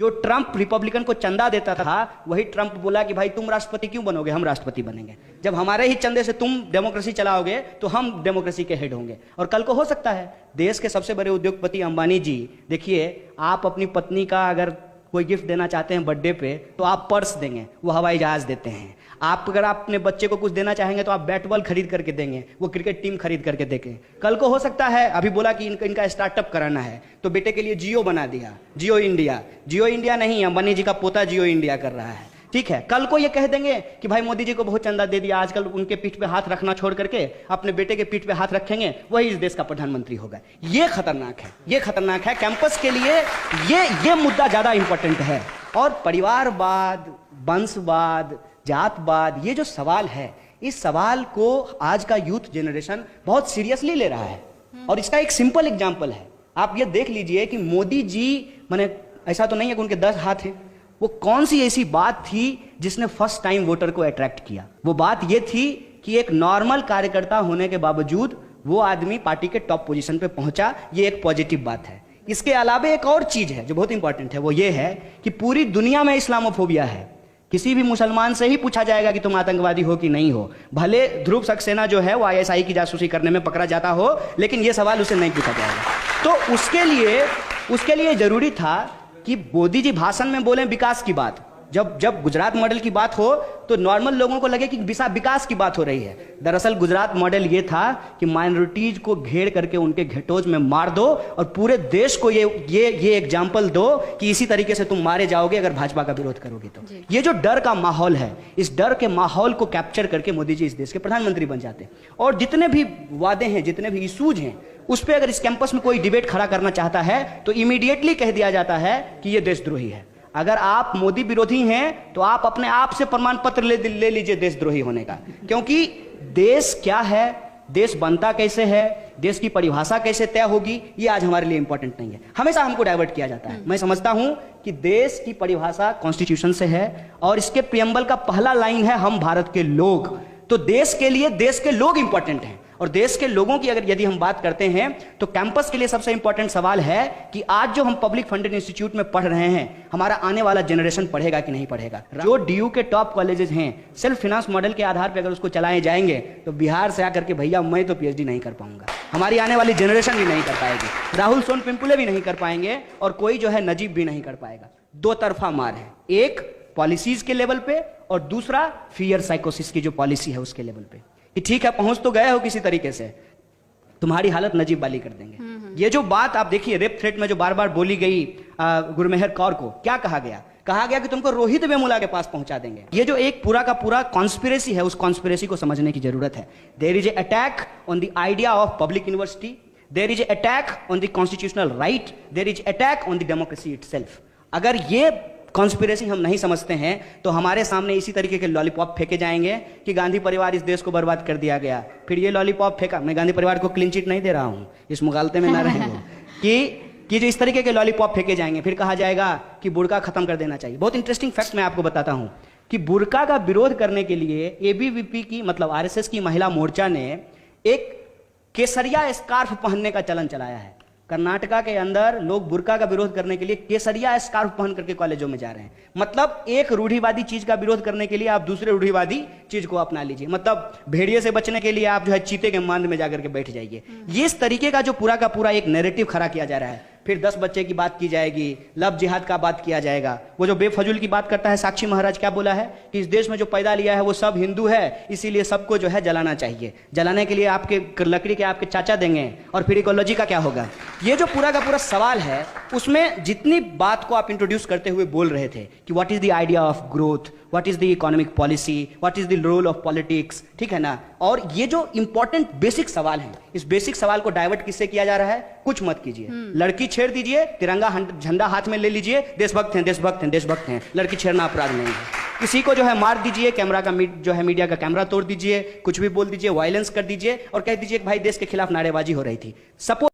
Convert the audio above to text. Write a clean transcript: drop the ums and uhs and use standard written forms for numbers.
जो Trump Republican को चंदा देता था, वही ट्रंप बोला कि भाई तुम राष्ट्रपति क्यों बनोगे, हम राष्ट्रपति बनेंगे। जब हमारे ही चंदे से तुम डेमोक्रेसी चलाओगे तो हम डेमोक्रेसी के हेड होंगे। और कल को हो सकता है देश के सबसे बड़े उद्योगपति अंबानी जी, देखिए आप अपनी पत्नी का अगर कोई गिफ्ट देना चाहते हैं बर्थडे पे तो आप पर्स देंगे, वो हवाई जहाज देते हैं। आप अगर आप अपने बच्चे को कुछ देना चाहेंगे तो आप बैट बॉल खरीद करके देंगे, वो क्रिकेट टीम खरीद करके देंगे। कल को हो सकता है, अभी बोला कि इनका स्टार्टअप कराना है तो बेटे के लिए जियो बना दिया, जियो इंडिया। जियो इंडिया नहीं, अंबानी जी का पोता जियो इंडिया कर रहा है, ठीक है। कल को ये कह देंगे कि भाई मोदी जी को बहुत चंदा दे दिया, आजकल उनके पीठ पे हाथ रखना छोड़ करके अपने बेटे के पीठ पे हाथ रखेंगे, वही इस देश का प्रधानमंत्री होगा। ये खतरनाक है, ये खतरनाक है। कैंपस के लिए ये मुद्दा ज्यादा इंपॉर्टेंट है। और परिवारवाद, वंशवाद, जातवाद, ये जो सवाल है, इस सवाल को आज का यूथ जनरेशन बहुत सीरियसली ले रहा है। और इसका एक सिंपल एग्जांपल है, आप ये देख लीजिए कि मोदी जी, माने ऐसा तो नहीं है कि उनके 10 हाथ हैं, वो कौन सी ऐसी बात थी जिसने फर्स्ट टाइम वोटर को अट्रैक्ट किया। वो बात ये थी कि एक नॉर्मल कार्यकर्ता होने के बावजूद वो आदमी पार्टी के टॉप पोजीशन पे पहुंचा। ये एक पॉजिटिव बात है। इसके अलावा एक और चीज है जो बहुत इंपॉर्टेंट है, वो ये है कि पूरी दुनिया में इस्लामोफोबिया है। किसी भी मुसलमान से ही पूछा जाएगा कि तुम आतंकवादी हो कि नहीं हो, भले ध्रुव सक्सेना जो है वो आईएसआई की जासूसी करने में पकड़ा जाता हो, लेकिन ये सवाल उसे नहीं पूछा जाएगा। तो उसके लिए जरूरी था कि मोदी जी भाषण में बोलें विकास की बात। जब गुजरात मॉडल की बात हो तो नॉर्मल लोगों को लगे कि विकास की बात हो रही है। दरअसल गुजरात मॉडल ये था कि माइनॉरिटीज को घेर करके उनके घेटोज में मार दो और पूरे देश को ये एग्जाम्पल दो कि इसी तरीके से तुम मारे जाओगे अगर भाजपा का विरोध करोगे तो। ये जो डर का माहौल है, इस डर के माहौल को कैप्चर करके मोदी जी इस देश के प्रधानमंत्री बन जाते। और जितने भी वादे हैं, जितने भी इशूज हैं, उस पर अगर इस कैंपस में कोई डिबेट खड़ा करना चाहता है तो इमीडिएटली कह दिया जाता है कि यह देशद्रोही है। अगर आप मोदी विरोधी हैं तो आप अपने आप से प्रमाण पत्र ले लीजिए देशद्रोही होने का। क्योंकि देश क्या है, देश बनता कैसे है, देश की परिभाषा कैसे तय होगी, ये आज हमारे लिए इंपॉर्टेंट नहीं है। हमेशा हमको डाइवर्ट किया जाता है। मैं समझता हूं कि देश की परिभाषा कॉन्स्टिट्यूशन से है और इसके प्रियम्बल का पहला लाइन है हम भारत के लोग। तो देश के लिए देश के लोग इंपॉर्टेंट हैं। और देश के लोगों की यदि हम बात करते हैं तो कैंपस के लिए सबसे इंपॉर्टेंट सवाल है कि आज जो हम पब्लिक फंडेड इंस्टीट्यूट में पढ़ रहे हैं, हमारा आने वाला जनरेशन पढ़ेगा कि नहीं पढ़ेगा। जो डीयू के टॉप कॉलेजेस हैं, सेल्फ फाइनेंस मॉडल के आधार पर अगर उसको चलाए जाएंगे तो बिहार से आकर के भैया मैं तो पीएचडी नहीं कर पाऊंगा, हमारी आने वाली जनरेशन भी नहीं कर पाएगी, राहुल सोनपिंपुले भी नहीं कर पाएंगे और कोई जो है नजीब भी नहीं कर पाएगा। दो तरफा मार है, एक पॉलिसीज के लेवल पे और दूसरा फियर साइकोसिस की जो पॉलिसी है उसके लेवल पे कि ठीक है पहुंच तो गए हो किसी तरीके से, तुम्हारी हालत नजीब वाली कर देंगे। ये जो बात आप देखिए रेप थ्रेट में जो बार बार बोली गई गुरमेहर कौर को, क्या कहा गया कि तुमको रोहित वेमुला के पास पहुंचा देंगे। ये जो एक पूरा का पूरा कॉन्स्पिरेसी है, उस कॉन्स्पिरेसी को समझने की जरूरत है। There is a attack on the idea of public university, there is a attack on the constitutional right, there is attack on the democracy itself. अगर ये कॉन्स्पिरेसी हम नहीं समझते हैं तो हमारे सामने इसी तरीके के लॉलीपॉप फेंके जाएंगे कि गांधी परिवार इस देश को बर्बाद कर दिया गया। फिर ये लॉलीपॉप फेंका, मैं गांधी परिवार को क्लीन चिट नहीं दे रहा हूं, इस मुगालते में ना रहे कि जो इस तरीके के लॉलीपॉप फेंके जाएंगे, फिर कहा जाएगा कि बुर्का खत्म कर देना चाहिए। बहुत इंटरेस्टिंग फैक्ट मैं आपको बताता हूं कि बुर्का का विरोध करने के लिए एबीवीपी की मतलब आरएसएस की महिला मोर्चा ने एक केसरिया स्कार्फ पहनने का चलन चलाया है। कर्नाटका के अंदर लोग बुर्का का विरोध करने के लिए केसरिया स्कार्फ पहन करके कॉलेजों में जा रहे हैं। मतलब एक रूढ़िवादी चीज का विरोध करने के लिए आप दूसरे रूढ़िवादी चीज को अपना लीजिए। मतलब भेड़िए से बचने के लिए आप जो है चीते के मांद में जाकर के बैठ जाइए। ये इस तरीके का जो पूरा का पूरा एक नैरेटिव खड़ा किया जा रहा है। फिर 10 बच्चे की बात की जाएगी, लव जिहाद का बात किया जाएगा। वो जो बेफजूल की बात करता है, साक्षी महाराज क्या बोला है कि इस देश में जो पैदा लिया है वो सब हिंदू है, इसीलिए सबको जो है जलाना चाहिए। जलाने के लिए आपके लकड़ी के आपके चाचा देंगे और फिर इकोलॉजी का क्या होगा। ये जो पूरा का पूरा सवाल है, उसमें जितनी बात को आप इंट्रोड्यूस करते हुए बोल रहे थे कि what is the idea of growth, what is the economic policy, what is the role of politics, ठीक है ना। और ये जो इंपॉर्टेंट बेसिक सवाल है, इस बेसिक सवाल को डाइवर्ट किससे किया जा रहा है, कुछ मत कीजिए। लड़की छेड़ दीजिए, तिरंगा झंडा हाथ में ले लीजिए, देशभक्त हैं देशभक्त हैं देशभक्त हैं, लड़की छेड़ना अपराध नहीं है। किसी को जो है मार दीजिए, कैमरा का जो है मीडिया का कैमरा तोड़ दीजिए, कुछ भी बोल दीजिए, वायलेंस कर दीजिए और कह दीजिए कि भाई देश के खिलाफ नारेबाजी हो रही थी। सपोज